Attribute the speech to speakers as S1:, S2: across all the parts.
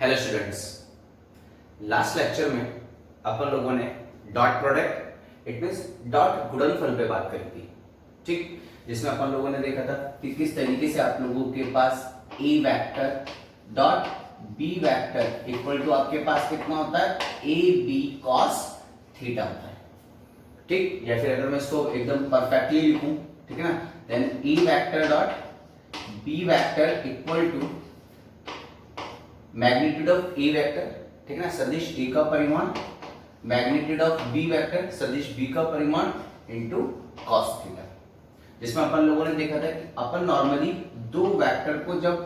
S1: Hello students, last lecture में अपन लोगों ने dot product it means dot गुणनफल पे बात करी थी। ठीक, जिसमें अपन लोगों ने देखा था कि किस तरीके से आप लोगों के पास A vector dot B vector equal to आपके पास कितना होता है ए बी कॉस थीटा होता है। ठीक, या फिर अगर मैं इसको एकदम परफेक्टली लिखूं, ठीक है ना, then A vector dot B vector equal to magnitude of A vector, ठीक है ना, सदिश ए का परिमाण, मैग्नीट्यूड ऑफ बी वेक्टर सदिश बी का परिमाण इनटू cos थीटा। जिसमें अपन लोगों ने देखा था कि अपन नॉर्मली दो वेक्टर को जब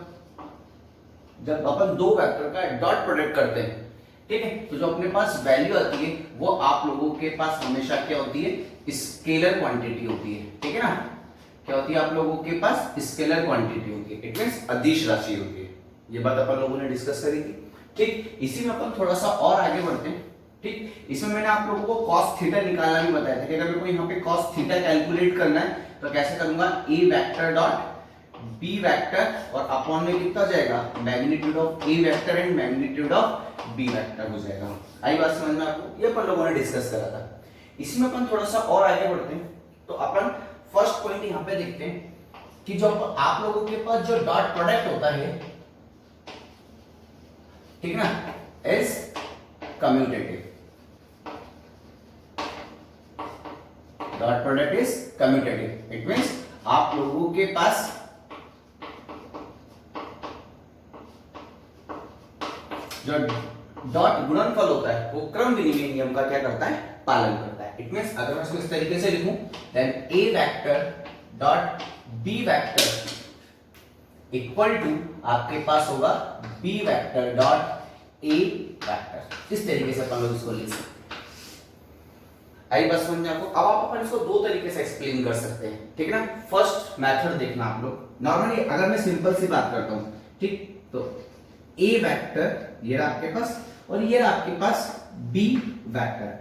S1: अपन दो वेक्टर का डॉट प्रोडक्ट करते हैं, ठीक है, तो जो अपने पास वैल्यू आती है वो आप लोगों के पास हमेशा क्या होती है, स्केलर क्वांटिटी होती है। ठीक है ना, क्या होती है आप लोगों के पास स्केलर क्वांटिटी होती है, इट मींस अदिश राशि होती है। ये बात अपन लोगों ने डिस्कस करी थी। ठीक, इसी में अपन थोड़ा सा और आगे बढ़ते हैं। ठीक, इसमें मैंने आप लोगों को cos थीटा निकालना भी बताया था कि अगर मेरे को यहाँ पे cos थीटा कैलकुलेट करना है तो कैसे करूंगा, a vector dot b vector और अपॉन में कितना हो जाएगा, magnitude of a vector and magnitude of b vector हो जाएगा। आई बात समझ में आपको? ये अपन लोगों ने डिस्कस करा था। इसमें अपन थोड़ा सा और आगे बढ़ते हैं तो अपन फर्स्ट पॉइंट यहाँ पे देखते हैं कि जो आप लोगों के पास जो डॉट प्रोडक्ट होता है, ठीक ना, is commutative. Dot product is commutative, it means आप लोगों के पास जो डॉट गुणनफल होता है वो क्रम विनिमय नियम का क्या करता है, पालन करता है। इट मींस अगर मैं इसको इस तरीके से लिखूं, then A vector dot B vector equal to आपके पास होगा B vector dot A vector. इस तरीके से अपन लोग इसको लिख सकते हैं। आई बात समझ में आपको? अब आप अपन इसको दो तरीके से एक्सप्लेन कर सकते हैं, ठीक है ना। फर्स्ट मेथड देखना आप लोग, नॉर्मली अगर मैं सिंपल सी बात करता हूं, ठीक, तो ए वेक्टर ये रहा आपके पास और ये रहा आपके पास बी वेक्टर।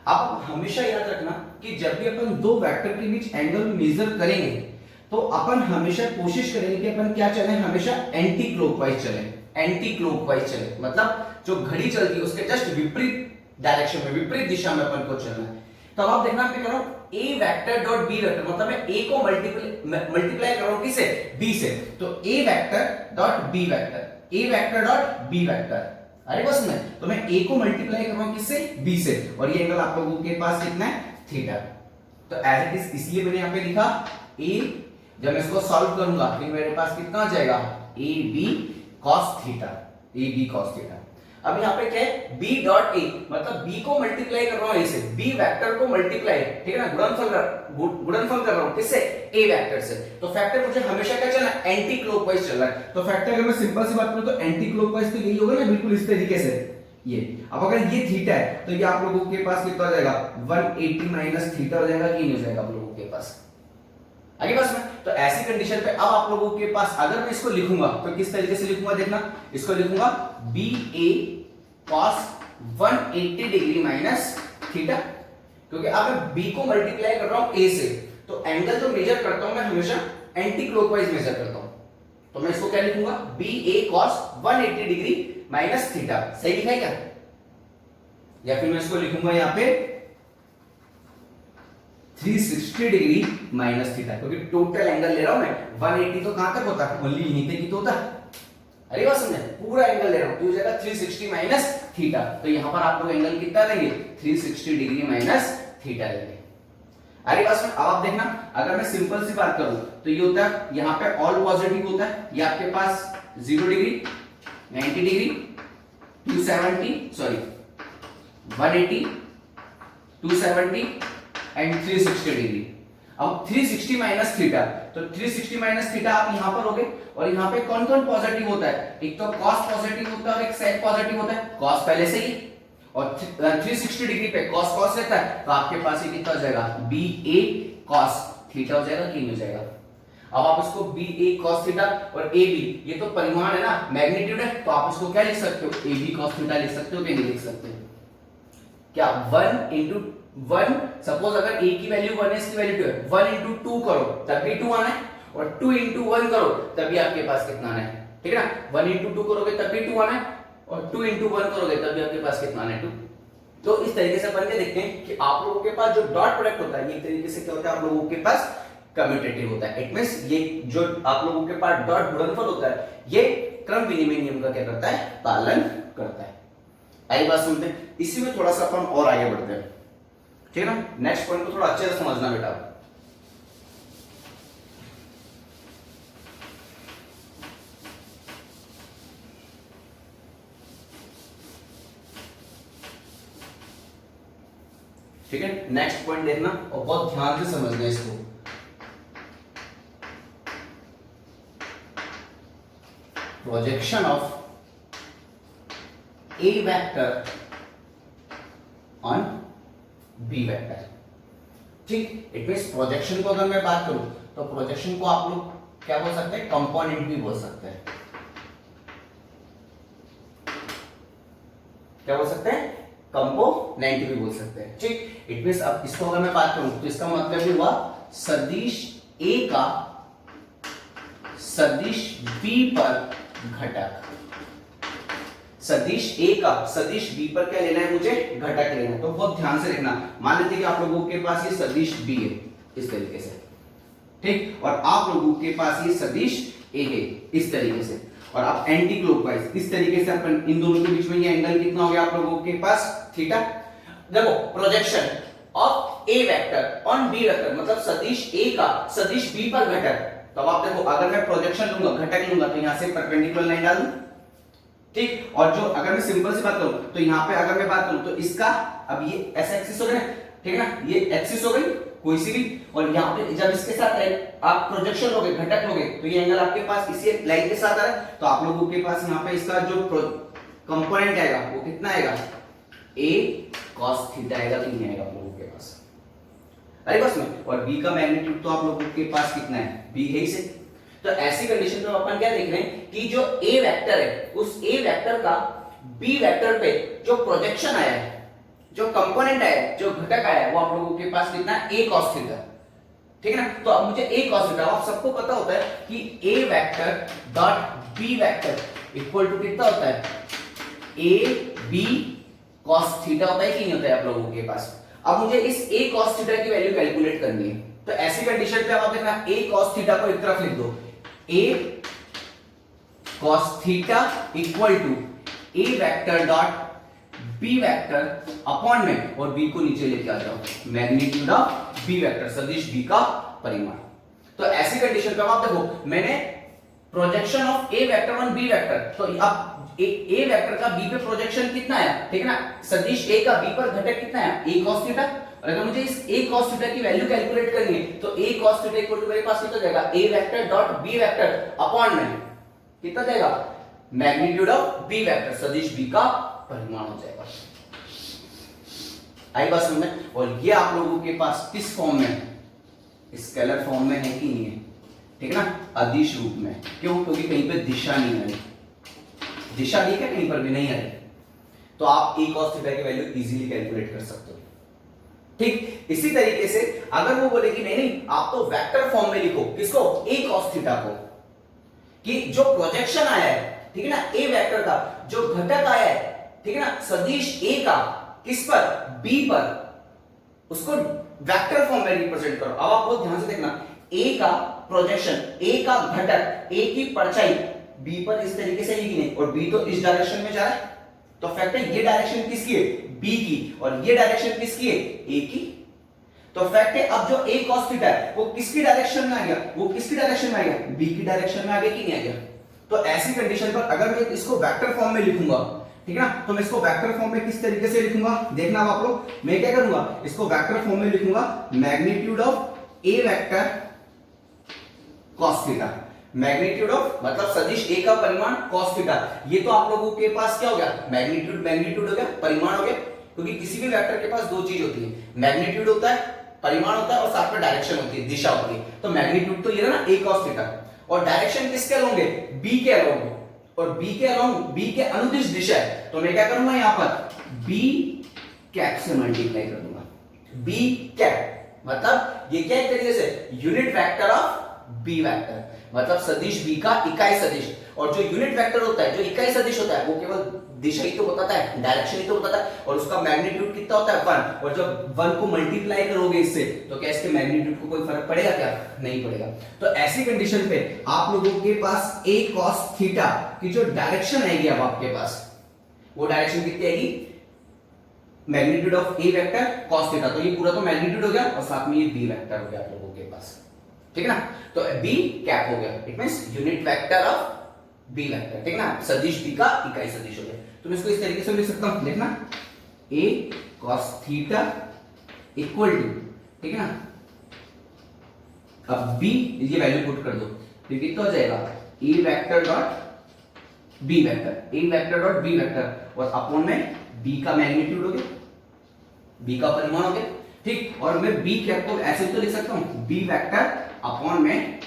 S1: आप हमेशा याद रखना कि जब भी अपन दो वेक्टर के बीच एंगल मेजर करेंगे तो अपन हमेशा कोशिश करेंगे कि अपन क्या चले, हमेशा एंटी क्लॉकवाइज चले। एंटी क्लॉकवाइज चले मतलब जो घड़ी चलती है उसके जस्ट विपरीत डायरेक्शन में, विपरीत दिशा में अपन को चलना है। तो अब आप देखना मैं कर रहा हूं ए वेक्टर डॉट बी वेक्टर, मतलब मैं ए को मल्टीप्लाई कर रहा हूं किसे, बी से। तो ए वेक्टर डॉट बी वेक्टर, ए वेक्टर डॉट बी वेक्टर, अरे बस में तो मैं ए को मल्टीप्लाई कर रहा हूं किससे, बी से, और ये एंगल आप लोगों के पास कितना है, थीटा। तो एज इट इज इसलिए मैंने यहां पे लिखा ए, जब मैं इसको सॉल्व करूंगा तो मेरे पास कितना आ जाएगा, A B cos theta, A B cos theta. अब यहाँ पे क्या है, b डॉट a, मतलब b को मल्टीप्लाई कर रहा हूं a से, b वेक्टर को मल्टीप्लाई, ठीक है ना, गुणनफल कर रहा हूं किससे, a वेक्टर से। तो फैक्टर मुझे हमेशा क्या चलना है, एंटी क्लॉकवाइज चल रहा है। तो फैक्टर अगर मैं सिंपल सी बात करूं तो एंटी क्लॉकवाइज तो यही होगा ना, बिल्कुल इस तरीके से ये। अब अगर ये थीटा है तो ये आप लोगों के पास कितना हो जाएगा, 180 माइनस थीटा हो जाएगा, कि नहीं हो जाएगा आप लोगों के पास, आगे बस में। तो ऐसी कंडीशन पे अब आप लोगों के पास अगर मैं इसको लिखूंगा तो किस तरीके से लिखूंगा, देखना, इसको लिखूंगा बी ए cos 180 डिग्री माइनस थीटा, क्योंकि अब मैं b को मल्टीप्लाई कर रहा हूं a से, तो एंगल जो मेजर करता हूं मैं हमेशा एंटी क्लॉकवाइज मेजर करता हूं। तो मैं इसको क्या लिखूंगा, बी ए cos 180 डिग्री माइनस थीटा। सही लिखा है क्या? या फिर मैं इसको लिखूंगा यहां पे 360 डिग्री माइनस थीटा, क्योंकि टोटल एंगल ले रहा हूं मैं, 180 तो कहां तक होता है, ओनली यहीं तक ही तो होता है। अरे बात समझे, पूरा एंगल ले रहा हूं तो हो जाएगा 360 माइनस थीटा। तो यहां पर आप लोग एंगल कितना लेंगे, 360 डिग्री माइनस थीटा लेंगे। अरे बात समझ, अब आप देखना अगर मैं सिंपल सी बात करूं तो ये होता है, यहां पे ऑल पॉजिटिव होता है, ये आपके पास 0 degree, 90 degree, 270 sorry 180, 270 and 360 degree. अब 360 माइनस थीटा, तो 360 माइनस थीटा आप यहां पर होगे, और यहां पे कौन कौन पॉजिटिव होता है, एक तो cos पॉजिटिव होता है और एक sec पॉजिटिव होता है। cos पहले से ही, और 360 डिग्री पे cos cos रहता है, तो आपके पास ये कितना हो जाएगा, बी ए cos थीटा हो जाएगा, कि नहीं हो जाएगा। अब आप इसको बी ए cos थीटा और ए बी, ये तो परिमाण है ना, मैग्नीट्यूड है, तो आप इसको क्या लिख सकते हो, ए बी cos थीटा लिख सकते हो कि नहीं लिख सकते, क्या 1 इंटू 1, सपोज अगर a की वैल्यू 1 है, इसकी वैल्यू 2 है, 1 इंटू 2 करो तब भी 2 आना है, और 2 इंटू 1 करो तब भी आपके पास कितना आना है, ठीक है ना, 1 इंटू 2 करोगे तब भी 2 आना है, और 2 into 1 करोगे तब भी आपके पास कितना आना है 2। तो इस तरीके से अपन के देखते हैं कि आप लोगों के पास जो डॉट प्रोडक्ट होता है ये एक तरीके से क्या होता है आप लोगों के पास कम्यूटेटिव होता है। इट मींस ये जो आप लोगों के पास डॉट गुणनफल होता है ये क्रम विनिमय नियम का क्या करता है पालन करता है। आई बात सुनते हैं, इसी में थोड़ा सा अपन और आगे बढ़ते हैं, ठीक है ना। नेक्स्ट पॉइंट को थोड़ा अच्छे से समझना बेटा। ठीक है, नेक्स्ट पॉइंट देखना और बहुत ध्यान से समझना इसको। Projection of A vector on B vector, ठीक। इट मींस प्रोजेक्शन को अगर मैं बात करूं तो प्रोजेक्शन को आप लोग क्या बोल सकते हैं कंपोनेंट भी बोल सकते हैं। क्या बोल सकते हैं कंपोनेंट भी बोल सकते हैं, ठीक। इट मींस अब इसको अगर मैं बात करूं तो इसका मतलब भी हुआ सदिश A का सदिश B पर घटक। सदिश A का सदिश B पर क्या लेना है मुझे घटक लेना है। तो बहुत ध्यान से देखना, मान लेते हैं कि आप लोगों के पास ये सदिश B है इस तरीके से, ठीक, और आप लोगों के पास ये सदिश A है इस तरीके से, और आप एंटी क्लॉकवाइज इस तरीके से अपन इन दोनों के बीच में ये एंगल कितना हो गया आप लोगों के पास थीटा। देखो projection of A vector on B vector मतलब सदिश A का सदिश B पर घटक। तो अब आप देखो अगर मैं प्रोजेक्शन लूंगा घटक लूंगा तो यहां से परपेंडिकुलर लाइन डाल दूं, ठीक। और जो अगर मैं सिंपल सी बात करूं तो यहां पे अगर मैं बात करूं तो इसका अब ये ऐसा एक्सिस हो गया, ठीक है ना, ये एक्सिस हो गई कोई सी भी, और यहाँ पे जब इसके साथ आप प्रोजेक्शन लोगे घटक लोगे तो ये एंगल आपके पास इसी लाइन के साथ आ रहा है। तो आप लोगों के पास यहाँ पे इसका जो कंपोनेंट आएगा वो कितना आएगा a cos थीटा आएगा, तो नहीं आएगा आप लोगों के पास, अरे बस में। और b का मैग्नीट्यूड तो आप लोगों के पास कितना है b है ही से। तो ऐसी कंडीशन में अपन क्या देख रहे हैं कि जो a वेक्टर है उस a वेक्टर का b वेक्टर पे जो प्रोजेक्शन आया है, जो कंपोनेंट है जो घटक आया है वो आप लोगों के पास कितना है a cos थीटा, ठीक है ना। तो अब मुझे a cos थीटा, आप सबको पता होता है कि a vector dot b vector equal to कितना होता है a b cos थीटा होता है कि नहीं होता है आप लोगों के पास। अब मुझे इस a cos थीटा की वैल्यू कैलकुलेट करनी है, तो ऐसी कंडीशन पे आप देखना a cos थीटा को एक तरफ लिख दो, a cos theta equal to a vector dot b vector upon में, और b को नीचे लेके आ जाओ, मैग्नीट्यूड ऑफ b वेक्टर सदिश b का परिमाण। तो ऐसी कंडीशन पे आप देखो मैंने projection of a vector on b vector, तो अब a वेक्टर का b पे प्रोजेक्शन कितना है, ठीक है ना, सदिश a का b पर घटक कितना है a cos थीटा। और अगर मुझे इस a cos थीटा की वैल्यू कैलकुलेट करनी है तो a cos theta equal to मेरे पास कितना जाएगा a vector dot b vector upon में कितना जाएगा मैग्नीट्यूड ऑफ b वेक्टर सदिश b का परिमाण हो जाएगा। आई बात समझ में। और ये आप लोगों के पास किस फॉर्म में, स्केलर फॉर्म में है कि नहीं है, ठीक है ना, अदिश रूप में। क्यों, क्योंकि कहीं पे दिशा नहीं है, दिशा दी है कहीं पर भी नहीं है, तो आप a cos थीटा की वैल्यू इजीली कैलकुलेट कर सकते हो, ठीक। इसी तरीके से अगर वो बोले कि नहीं नहीं आप तो वेक्टर फॉर्म में लिखो किसको a cos थीटा को, कि जो प्रोजेक्शन आया है, ठीक है ना, a वेक्टर का जो घटक आया है, ठीक है ना, सदिश a का किस पर b पर, उसको वेक्टर फॉर्म में रिप्रेजेंट करो। अब आप बहुत ध्यान से देखना, a का प्रोजेक्शन, a का घटक, a की परछाई b पर इस तरीके से लिखी, और b तो इस डायरेक्शन में जा रहा है, तो फैक्ट है ये डायरेक्शन किसकी है b की, और ये डायरेक्शन किसकी है a की। तो फैक्ट है अब जो a cos थीटा है वो किसकी डायरेक्शन में आ गया, वो किसकी डायरेक्शन में आ गया b की डायरेक्शन में आ गया कि नहीं आ गया। तो ऐसी कंडीशन पर अगर मैं इसको वेक्टर फॉर्म में लिखूंगा, ठीक है ना, तो मैं इसको वेक्टर फॉर्म में किस तरीके से लिखूंगा देखना आप लोग, मैं क्या करूंगा इसको वेक्टर फॉर्म में लिखूंगा magnitude of a vector cos theta, magnitude of मतलब सदिश a का परिमाण cos थीटा। ये तो आप लोगों के पास क्या हो गया मैग्नीट्यूड, मैग्नीट्यूड हो गया परिमाण हो गया, क्योंकि किसी भी वेक्टर के पास दो चीज होती है, मैग्नीट्यूड होता है, परिमाण होता है, और साथ में डायरेक्शन होती है, दिशा होती है। तो मैग्नीट्यूड तो ये ना a cos थीटा, और डायरेक्शन किसके अलोंग है b के अलोंग है, और b के अलोंग b के अनुदिश दिशा है, तो मैं क्या करूंगा यहां पर b कैप से मल्टीप्लाई कर दूंगा, b कैप मतलब ये क्या एक तरीके से unit vector of b vector. मतलब सदिश b का इकाई सदिश। और जो यूनिट वेक्टर होता है, जो इकाई सदिश होता है, वो केवल दिशा ही तो बताता है, डायरेक्शन ही तो बताता है, और उसका मैग्नीट्यूड कितना होता है 1। और जब 1 को मल्टीप्लाई करोगे इससे तो क्या इसके मैग्नीट्यूड को कोई फर्क पड़ेगा क्या? नहीं पड़ेगा। तो ऐसी कंडीशन पे आप लोगों के पास a cos थीटा की जो डायरेक्शन आएगी अब आपके पास, वो डायरेक्शन कितनी आएगी? Magnitude of a vector cos theta. तो ये पूरा तो मैग्नीट्यूड हो गया और साथ में ये b वेक्टर हो गया आप लोगों के पास, ठीक है ना। तो b कैप हो गया, it means unit vector of b vector, ठीक है ना। सदिश b का इकाई सदिश हो गया। तो मैं इसको इस तरीके से लिख सकता हूं, देखना a cos theta equal to, ठीक है ना, अब b ये वैल्यू पुट कर दो, तो कितना हो जाएगा a vector dot b vector, a vector dot b vector, और अपॉन में b का मैग्नीट्यूड हो गया, b का परिमाण हो गया, ठीक। और मैं b कैप को ऐसे तो लिख सकता हूं b वेक्टर अपॉन में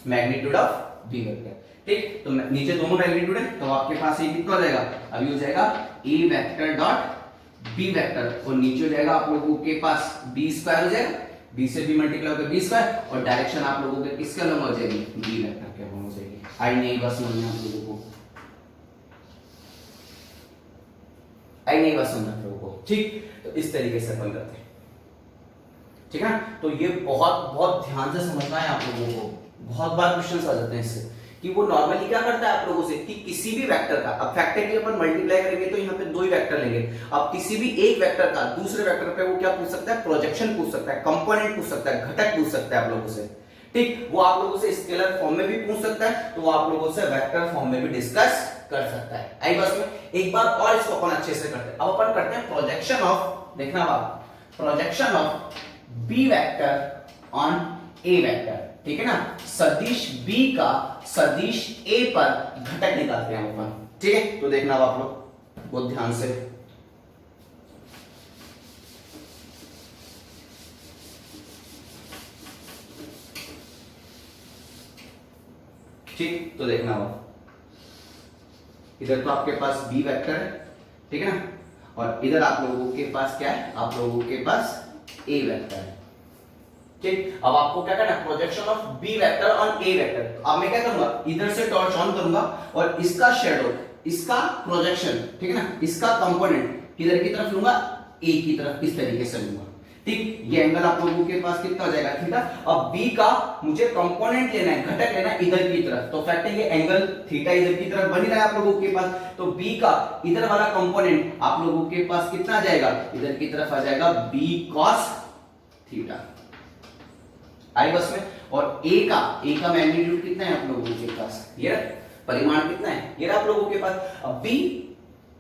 S1: मैग्नीट्यूड ऑफ b वेक्टर, ठीक। तो नीचे दोनों मैग्नीट्यूड है, तो आपके पास ये कितना हो जाएगा? अभी हो जाएगा a vector dot b vector, और नीचे हो जाएगा आप लोगों के पास b स्क्वायर हो जाएगा, b से b मल्टीप्लाई होकर b स्क्वायर, और डायरेक्शन आप लोगों के किसके अलग हो जाएगी? b वेक्टर के अलग हो जाएगी। आई नहीं बस समझना आप लोगों को, आई नहीं बस समझना आप लोगों को, ठीक। तो इस तरीके से अपन करते हैं, ठीक है ना। तो ये बहुत बहुत ध्यान से समझना है आप लोगों को, बहुत बार क्वेश्चंस आ जाते हैं इससे कि वो नॉर्मली क्या करता है आप लोगों से कि किसी भी वेक्टर का, अब फैक्टर के अपन मल्टीप्लाई करेंगे तो यहाँ पे दो ही वेक्टर लेंगे, अब किसी भी एक वेक्टर का दूसरे वेक्टर पे वो क्या पूछ सकता है? प्रोजेक्शन पूछ सकता है, कंपोनेंट पूछ सकता है, घटक पूछ सकता है आप लोगों से, ठीक। वो आप लोगों से स्केलर फॉर्म में भी पूछ सकता है, तो वो आप लोगों से वेक्टर फॉर्म में भी डिस्कस कर सकता है। आई बस में एक बार और इसको अपन अच्छे से करते हैं। अब अपन करते हैं प्रोजेक्शन ऑफ, देखना आप, projection of b vector on a vector, ठीक है ना। सदिश b का सदिश a पर घटक निकालते हैं अपन, ठीक है। तो देखना आप लोग बहुत ध्यान से, ठीक। तो देखना आप, इधर तो आपके पास b वेक्टर है, ठीक है ना, और इधर आप लोगों के पास क्या है? आप लोगों के पास a वेक्टर है, ठीक। अब आपको क्या करना है? Projection of b vector on a vector. अब मैं क्या करूंगा? इधर से टॉर्च ऑन करूंगा और इसका शैडो, इसका प्रोजेक्शन, ठीक है ना, इसका कंपोनेंट किधर की तरफ लूंगा? a की तरफ, इस तरीके से लूंगा, ठीक। ये एंगल आप लोगों के पास कितना हो जाएगा? थीटा। अब b का मुझे कंपोनेंट लेना है, घटक लेना है इधर की तरफ, तो फैक्ट है ये एंगल थीटा इधर की तरफ बन रहा है आप लोगों के पास, तो b का इधर वाला कंपोनेंट आप लोगों के पास कितना आ जाएगा? इधर की तरफ आ जाएगा b cos थीटा, आई बस में। और a का मैग्नीट्यूड कितना है आप लोगों के पास? ये परिमाण कितना है? ये आप लोगों के पास। अब b,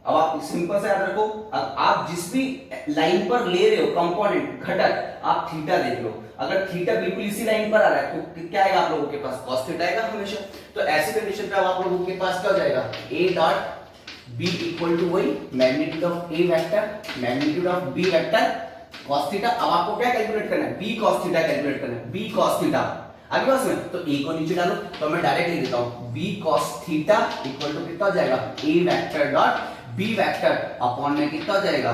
S1: अब आप सिंपल से याद रखो, अब आप जिस भी लाइन पर ले रहे हो कंपोनेंट घटक, आप थीटा देख लो, अगर थीटा बिल्कुल इसी लाइन पर आ रहा है तो क्या आएगा आप लोगों के पास? cos थीटा आएगा हमेशा। तो ऐसी कंडीशन पे आप लोगों के पास क्या हो जाएगा? a dot b equal to वही magnitude of a vector, magnitude of b vector cos theta. अब आपको क्या कैलकुलेट करना है? b cos थीटा कैलकुलेट करना है, b cos थीटा आगे पास में, तो a को नीचे डालो, तो मैं डायरेक्ट लिख देता हूं b cos theta equal to कितना हो जाएगा? a vector dot b vector upon में कितना हो जाएगा?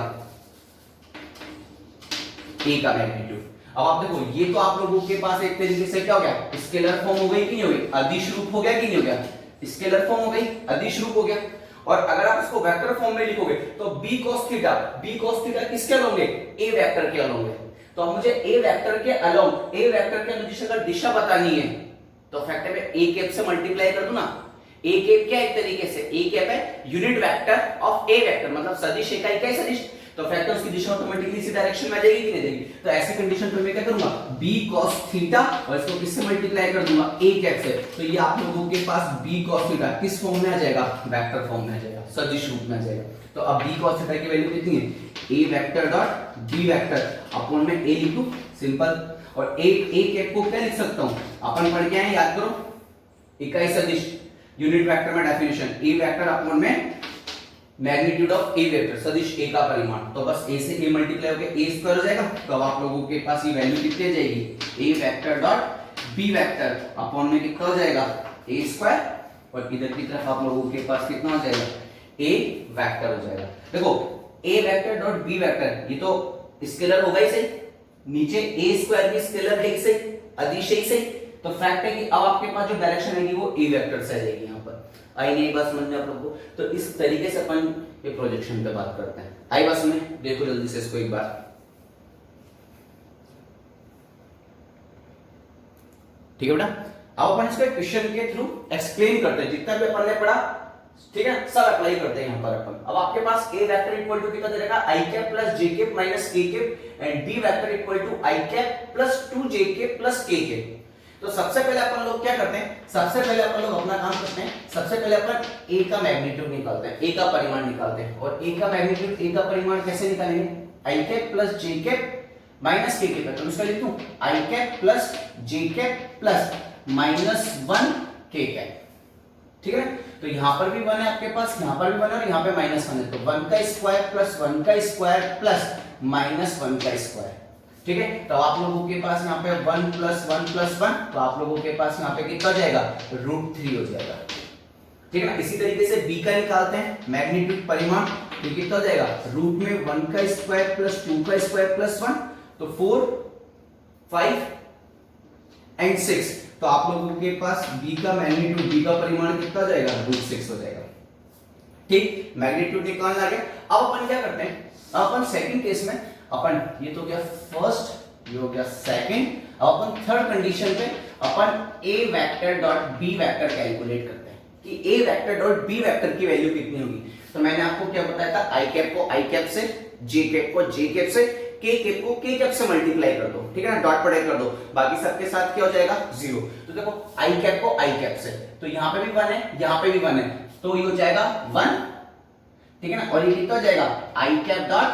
S1: a का मैग्नीट्यूड। अब आप देखो, ये तो आप लोगों के पास एक तरीके से क्या हो गया? स्केलर फॉर्म हो गई कि नहीं हो गई? अदिश रूप हो गया कि नहीं हो गया? स्केलर फॉर्म हो गई, अदिश रूप हो गया। और अगर आप इसको वेक्टर फॉर्म में लिखोगे तो b cos थीटा किसके अलोंग है? a वेक्टर के अलोंग है। तो अब मुझे a वेक्टर के अलोंग, a वेक्टर के अनुदिश अगर दिशा बतानी है तो फैक्टर में a कैप से मल्टीप्लाई कर दूं ना। a कैप क्या एक तरीके से? a कैप है unit vector of a vector, मतलब सदिश a का इकाई सदिश, तो फैक्टर उसकी दिशा ऑटोमेटिकली इसी डायरेक्शन में आ जाएगी कि नहीं जाएगी? तो ऐसी कंडीशन पे मैं क्या करूंगा? b cos थीटा और इसको किससे मल्टीप्लाई कर दूंगा? a कैप से। तो ये आप लोगों के पास b cos थीटा किस फॉर्म में आ जाएगा? वेक्टर फॉर्म में आ जाएगा, सदिश रूप में आ जाएगा। तो अब b cos थीटा की वैल्यू कितनी है? a vector dot b vector upon में a लिख दूं, सिंपल। और a कैप को क्या लिख सकता हूं? अपन पढ़ के आए, याद करो, इकाई सदिश, यूनिट वेक्टर में डेफिनेशन, a वेक्टर अपॉन में मैग्नीट्यूड ऑफ a वेक्टर, सदिश a का परिमाण। तो बस a से a मल्टीप्लाई होकर a स्क्वायर हो जाएगा, तो अब आप लोगों के पास ये वैल्यू कितनी आ जाएगी? a vector dot b vector upon में कितना हो जाएगा? a स्क्वायर, और इधर की तरफ आप लोगों के पास कितना हो जाएगा? a वेक्टर हो जाएगा। देखो a vector dot b vector, ये तो स्केलर होगा ही सही, नीचे a स्क्वायर भी स्केलर है ही सही, अधिशय से, तो फैक्ट है कि अब आपके पास जो डायरेक्शन आएगी वो ए वेक्टर से आएगी। यहाँ पर आई नहीं बात समझ में आप लोग को? तो इस तरीके से अपन ये प्रोजेक्शन पे बात करते हैं। आई बात में देखो जल्दी से इसको एक बार। ठीक है बेटा, अब अपन इसको क्वेश्चन के थ्रू एक्सप्लेन करते हैं, जितना भी अपन ने पढ़ा ठीक है सब अप्लाई करते हैं यहाँ पर अपन। अब आपके पास ए वेक्टर इक्वल टू कितना दे रखा, I cap plus J cap minus K cap and B vector equal to I cap plus 2 J cap plus K cap. तो सबसे पहले अपन लोग क्या करते हैं, सबसे पहले अपन लोग अपना काम करते हैं, सबसे पहले अपन ए का मैग्नीट्यूड निकालते हैं, ए का परिमाण निकालते हैं। और ए का मैग्नीट्यूड, ए का परिमाण कैसे निकालेंगे, आई cap plus J cap minus K cap. तो इसका लिख दूं आई cap plus J cap plus -1 के कैप। ठीक है, तो यहां पर भी 1 है आपके पास, यहां पर भी 1 है और यहां पे -1 है, तो 1 का स्क्वायर प्लस 1 का स्क्वायर प्लस -1 का स्क्वायर। ठीक है, तो आप लोगों के पास यहाँ पे 1 प्लस 1 प्लस 1, तो आप लोगों के पास यहाँ पे कितना जाएगा, √3 हो जाएगा। ठीक है ना, इसी तरीके से b का निकालते हैं मैग्नीट्यूड परिमाण, तो कितना जाएगा, रूट में 1 का स्क्वायर प्लस 2 का स्क्वायर प्लस 1, तो 4 5 एंड 6। तो आप लोगों के पास b का मैग्नीट्यूड, b का परिमाण कितना जाएगा, √6 हो जाएगा। ठीक, मैग्नीट्यूड निकालना आ गया। अब अपन क्या करते हैं, अपन सेकंड केस में अपन, ये तो क्या फर्स्ट, ये हो गया सेकंड, अब अपन थर्ड कंडीशन पे अपन a vector dot b vector calculate करते हैं कि a vector dot b vector की वैल्यू कितनी होगी। तो मैंने आपको क्या बताया था, i कैप को i कैप से, j कैप को j कैप से, k कैप को k कैप से मल्टीप्लाई कर दो। ठीक है ना, डॉट प्रोडक्ट कर दो, बाकी सबके साथ क्या हो जाएगा, 0। तो देखो i कैप को i कैप से, तो यहां पे भी 1 है, यहां पे भी 1 है, तो ये हो जाएगा 1। ठीक है ना, और ये कितना हो जाएगा, i cap dot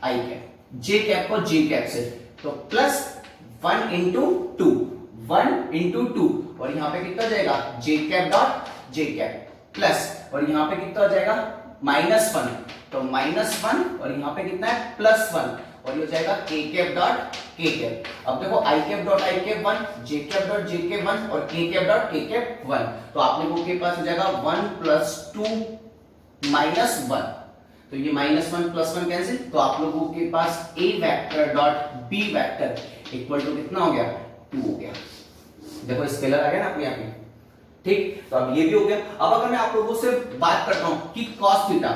S1: i cap, j cap को j कैप से, तो प्लस 1 इंटू 2, 1 इंटू 2, और यहाँ पे कितना जाएगा, j cap dot j cap plus, और यहाँ पे कितना हो जाएगा -1, तो -1, और यहाँ पे कितना है +1, और ये हो जाएगा k cap dot k cap. अब देखो i cap dot i cap 1, j cap dot j cap 1 और k cap dot k cap 1, तो आप लोगों के पास हो जाएगा 1 + 2 -1, तो ये -1 + 1 कैंसिल, तो आप लोगों के पास a vector dot b vector equal to कितना हो गया, 2 हो गया। देखो स्केलर आ गया ना अपने आप में। ठीक, तो अब ये भी हो गया। अब अगर मैं आप लोगों से बात करता हूं कि cos थीटा,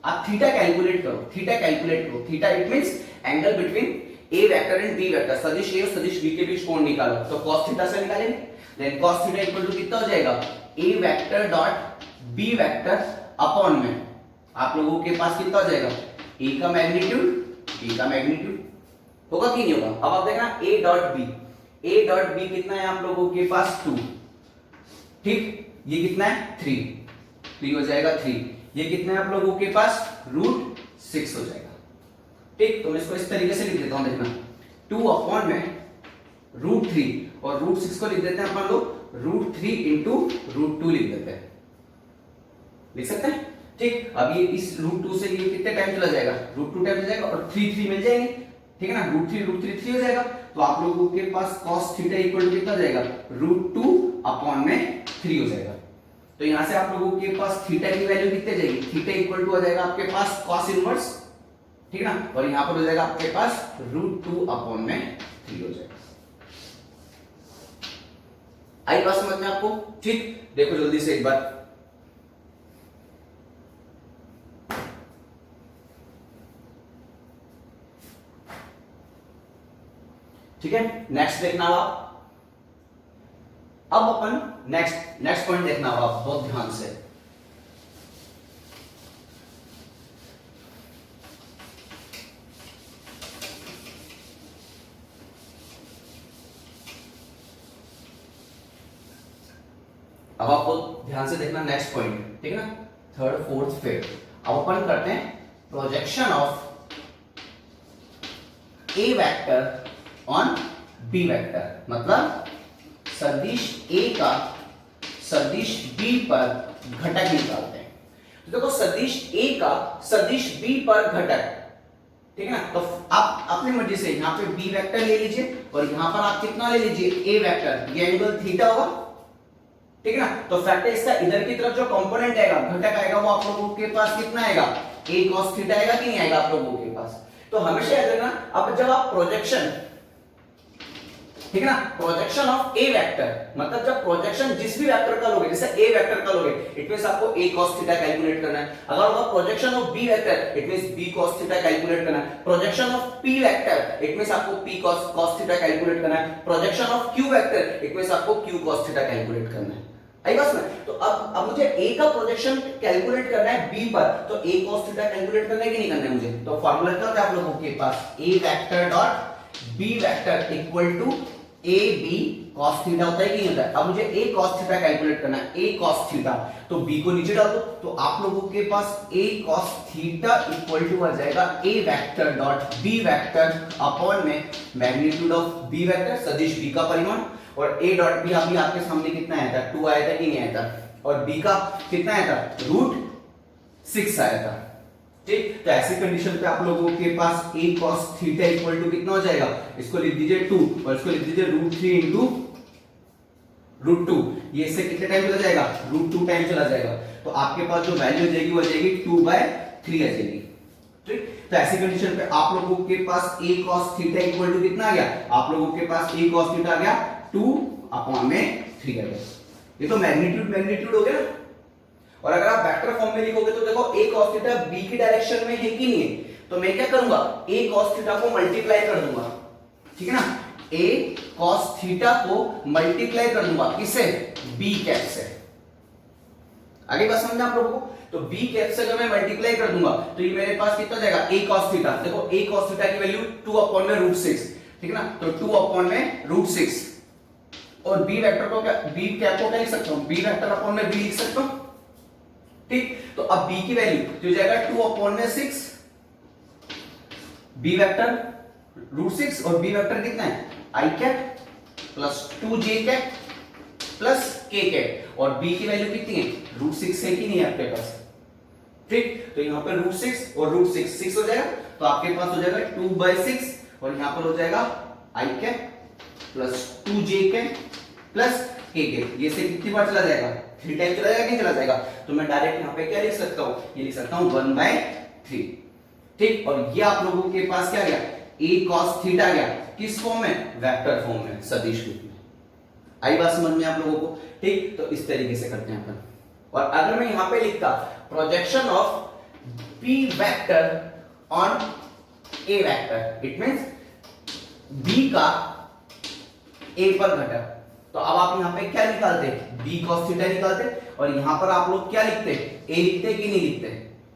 S1: आप थीटा कैलकुलेट करो, थीटा कैलकुलेट करो, theta it means angle between a vector and b vector, सदिश a और सदिश b के बीच कोण निकालो, तो cos थीटा से निकालेंगे। Then cos theta equal to कितना हो जाएगा, a vector dot b vector upon में आप लोगों के पास कितना हो जाएगा, a का मैग्नीट्यूड होगा कि नहीं होगा। अब आप देखना a डॉट b कितना है आप लोगों के पास 2। ठीक, ये कितना है 3, तो ये हो जाएगा 3, ये कितना है आप लोगों के पास √6 हो जाएगा। ठीक, तो मैं इसको इस तरीके से लिख देता हूं, देखना 2 अपॉन में √3 और √6 को लिख देते हैं अपन लोग √3 इंटू √2 लिख देते हैं, लिख सकते हैं। ठीक, अब ये इस √2 से ये कितने टाइम चला जाएगा, √2 टाइम चला जाएगा और 3 मिल जाएंगे। ठीक है ना, √3 3 हो जाएगा, तो आप लोगों के पास cos थीटा इक्वल टू कितना जाएगा, √2 अपॉन में 3 हो जाएगा। तो यहां से आप लोगों के पास थीटा की वैल्यू कितने जाएगी, थीटा इक्वल टू हो जाएगा आपके पास cos इनवर्स। ठीक है ना, और यहां पर हो जाएगा आपके पास √2 अपॉन में 3 हो जाएगा। आई बात समझ में आपको? ठीक, देखो जल्दी से एक बार, ठीक है, नेक्स्ट देखना आप। अब अपन नेक्स्ट पॉइंट देखना होगा बहुत ध्यान से। अब आपको ध्यान से देखना नेक्स्ट पॉइंट, ठीक है ना, थर्ड फोर्थ फिफ्थ। अब अपन करते हैं projection of A vector on B vector, मतलब सदिश A का सदिश B पर घटक निकालते हैं। तो देखो सदिश A का सदिश B पर घटक, ठीक है ना, तो आप अपनी मर्जी से यहाँ पे B वेक्टर ले लीजिए और यहाँ पर आप कितना ले लीजिए A वेक्टर, ये एंगल थीटा होगा। ठीक है ना, तो फैक्टर इसका इधर की तरफ जो कंपोनेंट आएगा, घटक आएगा, वो आप लोगों के पास कितना आएगा, A cos थीटा आएगा कि नहीं आएगा आप लोगों के पास। तो हमेशा याद रखना, अब जब आप प्रोजेक्शन ठीक है ना। प्रोजेक्शन ऑफ ए वेक्टर, मतलब जब प्रोजेक्शन जिस भी वेक्टर का लोगे, जैसे ए वेक्टर का लोगे, इट मींस आपको a cos थीटा कैलकुलेट करना है। अगर होगा projection of b vector, it means b cos theta calculate करना है। Projection of p vector, it means आपको p cos थीटा कैलकुलेट करना है। Projection of q vector, it means आपको q cos थीटा कैलकुलेट करना है। आई बस में, तो अब मुझे a का प्रोजेक्शन कैलकुलेट करना है b पर, तो a cos थीटा कैलकुलेट करना है कि नहीं करना है मुझे? तो फार्मूला क्या होता है आप लोगों के पास? a vector dot b vector equal to a b cos theta होता है कि नहीं होता है? अब मुझे a cos थीटा कैलकुलेट करना है, a cos थीटा, तो b को नीचे डाल दो, तो आप लोगों के पास a cos theta equal to आ जाएगा a vector dot b vector upon में मैग्नीट्यूड ऑफ b वेक्टर, सदिश b का परिमाण, और a डॉट b अभी आपके सामने कितना आया था? 2 आया था कि नहीं आया था? और b का कितना आया था? √6 आया था। ठीक, तो ऐसी कंडीशन पे आप लोगों के पास a cos theta equal to कितना हो जाएगा? इसको लिख दीजिए 2 और इसको लिख दीजिए √3 इंटू √2। ये इससे कितने टाइम चला जाएगा? √2 टाइम चला जाएगा। तो आपके पास जो वैल्यू जाएगी वो जाएगी 2/3 आ जाएगी। ठीक, तो ऐसी कंडीशन पे आप लोगों के पास a cos theta equal to कितना आ गया? आप लोगों के पास a cos थीटा आ गया 2/3 आ गया। ये तो मैग्नीट्यूड हो गया ना। और अगर आप वेक्टर फॉर्म में लिखोगे तो देखो a cos थीटा b की डायरेक्शन में है कि नहीं है, तो मैं क्या करूंगा? a cos थीटा को मल्टीप्लाई कर दूंगा, ठीक है ना। a cos थीटा को मल्टीप्लाई कर दूंगा किससे? b कैप से। आगे बात समझना आप लोगों को? तो b कैप से अगर मैं मल्टीप्लाई कर दूंगा तो ये मेरे पास कितना जाएगा? a cos थीटा, देखो a cos थीटा की वैल्यू 2/√6, ठीक है ना। तो 2/√6 और b वेक्टर को क्या, b कैप को क्या लिख सकता हूं? b वेक्टर अपॉन में b लिख सकता हूं। ठीक, तो अब b की वैल्यू तो जाएगा 2/6, b वेक्टर √6 और b वेक्टर कितना है? i cap plus 2j cap plus k cap, और b की वैल्यू कितनी है? √6 है कि नहीं है आपके पास? ठीक, तो यहां पे √6 और √6 6 हो जाएगा, तो आपके पास हो जाएगा 2/6 और यहां पर हो जाएगा i cap plus 2j cap plus k cap. ये से कितनी बार चला जाएगा? 3 टाइम चला जाएगा कि चला जाएगा? तो मैं डायरेक्ट यहां पे क्या लिख सकता हूं? ये लिख सकता हूं 1/3। ठीक, और ये आप लोगों के पास क्या गया? a cos थीटा गया किस फॉर्म में? वेक्टर फॉर्म में, सदिश रूप में। आई बात समझ में आप लोगों को? ठीक, तो इस तरीके से करते हैं अपन। और अगर मैं यहां पे लिखता projection of p vector on a vector, it means b का a पर घटक, तो अब आप यहां पे क्या निकालते? b cos थीटा निकालते, और यहां पर आप लोग क्या लिखते? a लिखते कि नहीं लिखते?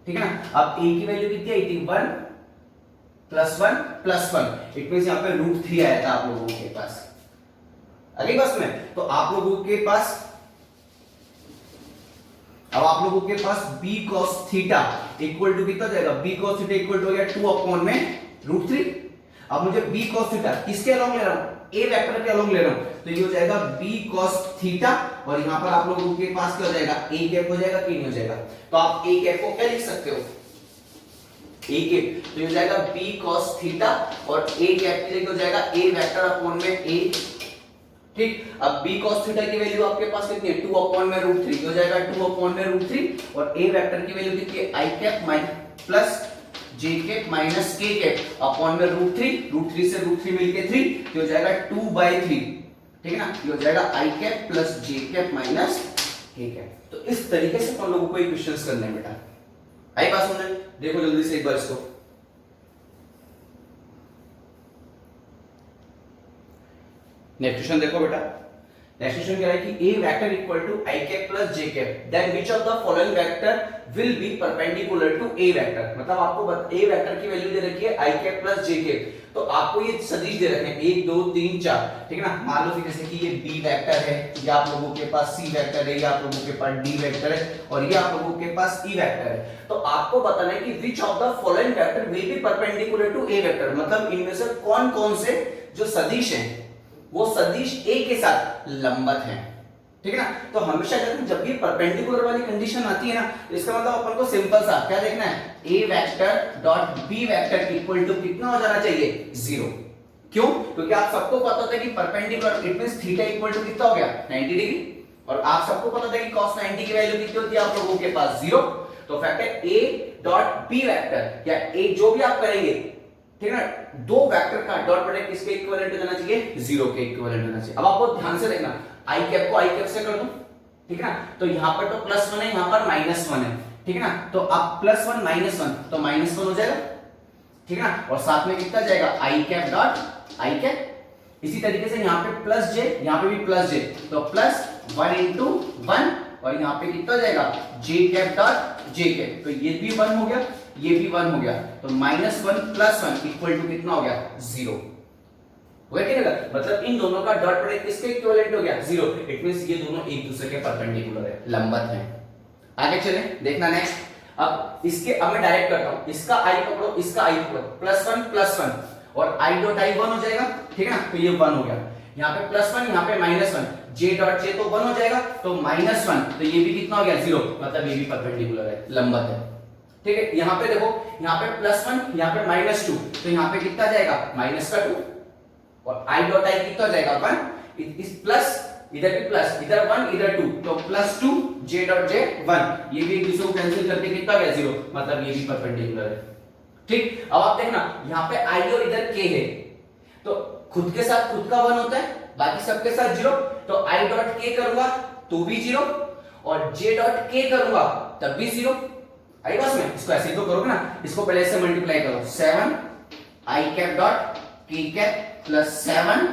S1: ठीक है ना। अब a की वैल्यू कितनी आई थी? 1 + 1 + 1, इट मींस यहां पे √3 आया था आप लोगों के पास। अगली बस में, तो आप लोगों के पास अब आप लोगों के पास b cos theta equal to कितना जाएगा? b cos theta equal to हो गया 2/√3। अब मुझे b cos थीटा किसके अलोंग ले रहा हूं? a वेक्टर के अलोंग ले रहा हूं, तो ये हो जाएगा b cos थीटा, और यहां पर आप लोगों के पास क्या हो जाएगा? a कैप हो जाएगा कि नहीं हो जाएगा? तो आप a कैप को क्या लिख सकते हो? a कैप, तो ये हो जाएगा b cos थीटा, और a कैप की जगह हो जाएगा a वेक्टर अपॉन में a। ठीक, अब b cos थीटा की वैल्यू आपके पास कितनी है? 2/√3 हो जाएगा 2/√3, और a वेक्टर की वैल्यू कितनी है? i cap plus j cap minus k cap upon में √3 से √3 मिलके 3, ये हो जाएगा 2/3। ठीक है ना, ये हो जाएगा i cap plus j cap minus k cap. तो इस तरीके से हम लोगों को इक्वेशंस करने हैं बेटा। आई बात समझ? देखो जल्दी से एक बार इसको। नेक्स्ट क्वेश्चन देखो बेटा। नेक्स्ट क्वेश्चन कह रहा है कि a vector equal to i cap plus j cap, then which of the following vector will be perpendicular to a vector. मतलब आपको a वेक्टर की वैल्यू दे रखी है i cap plus j cap, तो आपको ये सदिश दे रखे हैं 1 2 3 4, ठीक है ना। मान लो कि जैसे कि ये b वेक्टर है, ये आप लोगों के पास c वेक्टर है, ये आप लोगों के पास d वेक्टर है, और ये आप लोगों के पास e वेक्टर है। तो आपको बताना है कि which of the following vector will be perpendicular to a vector, मतलब इनमें से कौन कौन से जो सदिश हैं वो सदिश a के साथ लंबवत है, ठीक है ना। तो हमेशा जब भी परपेंडिकुलर वाली कंडीशन आती है ना, इसका मतलब अपन को सिंपल सा क्या देखना है? a vector dot b vector equal to कितना हो जाना चाहिए? 0। क्यों? क्योंकि आप सबको पता था कि perpendicular it means theta equal to कितना हो गया? 90 डिग्री, और आप सबको पता था कि cos 90 की वैल्यू कितनी होती है आप लोगों के पास? 0। तो factor a dot b vector या a जो भी आप करेंगे ठीक है ना, दो वेक्टर का डॉट प्रोडक्ट किसके इक्विवेलेंट हो जाना चाहिए, 0 के इक्विवेलेंट होना चाहिए। अब आप बहुत ध्यान से देखना, आई कैप को आई कैप से कर दूं, ठीक है ना, तो यहां पर तो +1 है, यहां पर -1 है, ठीक है ना, तो अब +1 -1 तो -1 हो जाएगा, ठीक है ना, और साथ में कितना जाएगा, आई कैप डॉट आई कैप। इसी तरीके से यहाँ पे प्लस जे, यहाँ पे भी प्लस जे, तो +1 × 1 और यहाँ पे कितना जाएगा, जे कैप डॉट जे कैप, तो ये भी 1 हो गया, ये भी 1 हो गया, तो -1 + 1 इक्वल टू कितना हो गया, 0 हो गया, ठीक है, मतलब इन दोनों का डॉट प्रोडक्ट किसके इक्विवेलेंट हो गया, 0। इट मींस ये दोनों एक दूसरे के परपेंडिकुलर है, लंबवत है। आगे चले, देखना नेक्स्ट। अब इसके, अब मैं डायरेक्ट करता हूं, इसका आई पकड़ो, इसका आई पकड़ो, +1 + 1 और i डॉट i 1 हो जाएगा, ठीक है ना, तो ये 1 हो गया, यहाँ पे +1 यहाँ पे -1, j डॉट j तो 1 हो जाएगा, तो -1 तो ये भी कितना हो गया, 0, मतलब ये भी परपेंडिकुलर है, लंबवत है, ठीक है। यहाँ पे देखो, यहाँ पे +1 यहाँ पे -2, तो यहाँ पे कितना जाएगा, -2 और i डॉट i कितना हो जाएगा, 1, इस प्लस इधर भी प्लस, इधर 1 इधर 2, तो +2 j डॉट j 1, ये भी एक दूसरे को कैंसिल करके कितना गया, 0, मतलब ये भी परपेंडिकुलर है, ठीक। अब आप देखना, यहाँ पे i और इधर k है, तो खुद के साथ खुद का 1 होता है, बाकी सबके साथ 0, तो i डॉट k करूंगा तो भी 0 और j डॉट k करूंगा तब भी 0। आई बस में इसको ऐसे तो करोगे ना, इसको पहले से मल्टीप्लाई करो, 7 i cap dot k cap plus 7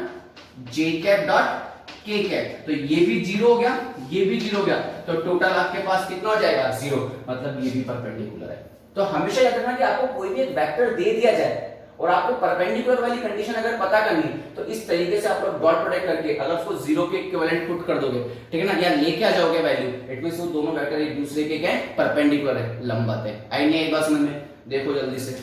S1: j cap dot k cap, तो ये भी 0 हो गया, ये भी 0 हो गया, तो टोटल आपके पास कितना हो जाएगा, 0, मतलब ये भी परपेंडिकुलर है। तो हमेशा याद रखना कि आपको कोई भी एक वेक्टर दे दिया जाए और आपको परपेंडिकुलर वाली कंडीशन अगर पता करनी है, तो इस तरीके से आप लोग डॉट प्रोडक्ट करके अगर उसको 0 के इक्विवेलेंट पुट कर दोगे, ठीक है ना, या लेके आ जाओगे वैल्यू, इट मींस वो दोनों वेक्टर एक दूसरे के क्या है, परपेंडिकुलर है, लंबवत है। आई नहीं, एक बात समझ में, देखो जल्दी से,